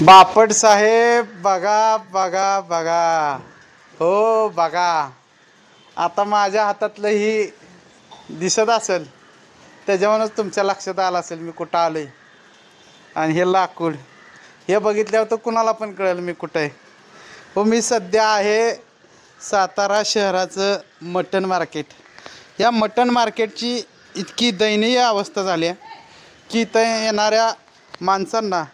बापट साहेब बघा बघा बघा, हो बघा. आता माझ्या हातातलं ही दिसत असेल, त्याच्यावरूनच तुमच्या लक्षात आलं असेल मी कुठं आलो आहे. आणि हे लाकूड हे बघितल्यावर तर कुणाला पण कळेल मी कुठं आहे. हो, मी सध्या आहे सातारा शहराचं मटण मार्केट. या मटण मार्केटची इतकी दयनीय अवस्था झाली आहे की इथं येणाऱ्या माणसांना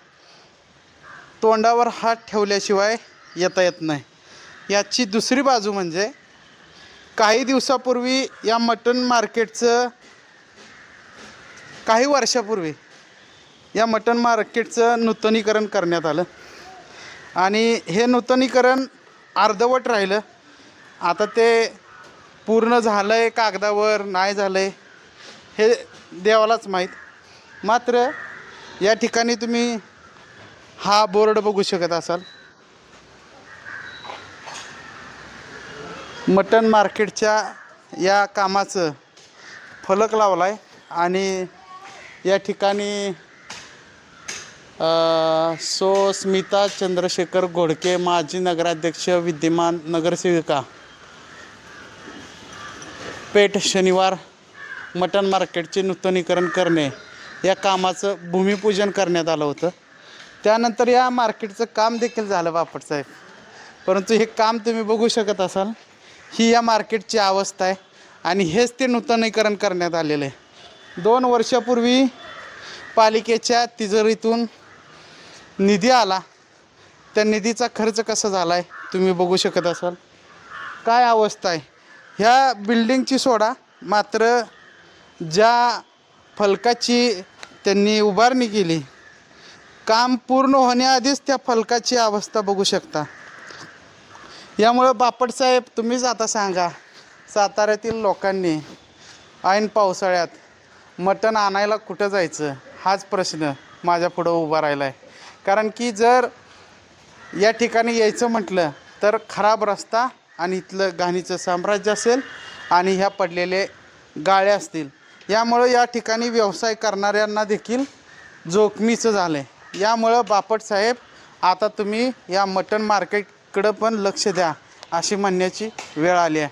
तोंडावर हात ठेवल्याशिवाय येता येत नाही. याची दुसरी बाजू म्हणजे काही दिवसापूर्वी या मटण मार्केटचं काही वर्षापूर्वी या मटण मार्केटचं नूतनीकरण करण्यात आलं आणि हे नूतनीकरण अर्धवट राहिलं. आता ते पूर्ण झालं आहे कागदावर नाही झालं आहे हे देवालाच माहीत. मात्र या ठिकाणी तुम्ही हा बोर्ड बघू शकत असाल, मटण मार्केटच्या या कामाचं फलक लावला आहे. आणि या ठिकाणी स्मिता चंद्रशेखर घोडके, माजी नगराध्यक्ष, विद्यमान नगरसेविका, पेठ शनिवार मटण मार्केटचे नूतनीकरण करणे या कामाचं भूमिपूजन करण्यात आलं होतं. त्यानंतर या मार्केटचं काम देखील झालं बापटसाहेब. परंतु हे काम तुम्ही बघू शकत असाल, ही या मार्केटची अवस्था आहे आणि हेच ते नूतनीकरण करण्यात आलेलं आहे. 2 वर्षापूर्वी पालिकेच्या तिजोरीतून निधी आला, त्या निधीचा खर्च कसा झाला आहे तुम्ही बघू शकत असाल. काय अवस्था आहे ह्या बिल्डिंगची सोडा, मात्र ज्या फलकाची त्यांनी उभारणी केली, काम पूर्ण होण्याआधीच त्या फलकाची अवस्था बघू शकता. यामुळं बापटसाहेब तुम्हीच आता सांगा, साताऱ्यातील लोकांनी ऐन पावसाळ्यात मटण आणायला कुठं जायचं हाच प्रश्न माझ्या पुढं उभा राहिला आहे. कारण की जर या ठिकाणी यायचं म्हटलं तर खराब रस्ता आणि इथलं घाणीचं साम्राज्य असेल आणि ह्या पडलेले गाळे असतील. यामुळं या ठिकाणी व्यवसाय करणाऱ्यांना देखील जोखमीचं झालं आहे. यामुळं बापटसाहेब आता तुम्ही या मटण मार्केटकडं पण लक्ष द्या अशी म्हणण्याची वेळ आली आहे.